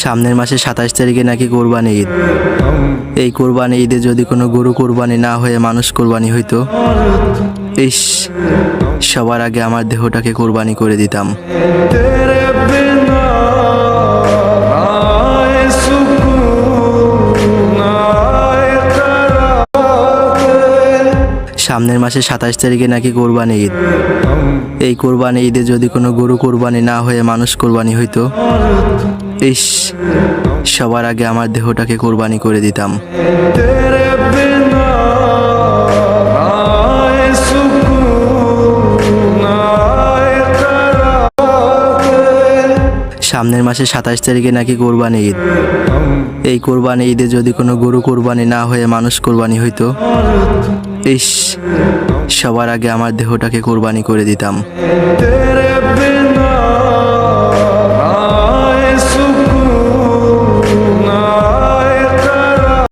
সামনের মাসে 27 তারিখে নাকি কোরবানি ঈদ। এই কোরবানি ঈদে যদি কোনো গরু কোরবানি না হয়ে মানুষ কোরবানি হইতো, ইস, সবার আগে আমার দেহটাকে কোরবানি করে দিতাম। সামনের মাসে 27 তারিখে নাকি কোরবানি ঈদ। এই কোরবানি ঈদে যদি কোনো গরু কোরবানি না হয়ে মানুষ কোরবানি হইতো, ইস, সবার আগে আমার দেহটাকে কোরবানি করে দিতাম। সামনের মাসে 27 তারিখে নাকি কোরবানি ঈদ। এই কোরবানি ঈদে যদি কোনো গরু কোরবানি না হয়ে মানুষ কোরবানি হইতো, ইস, সবার আগে আমার দেহটাকে কোরবানি করে দিতাম।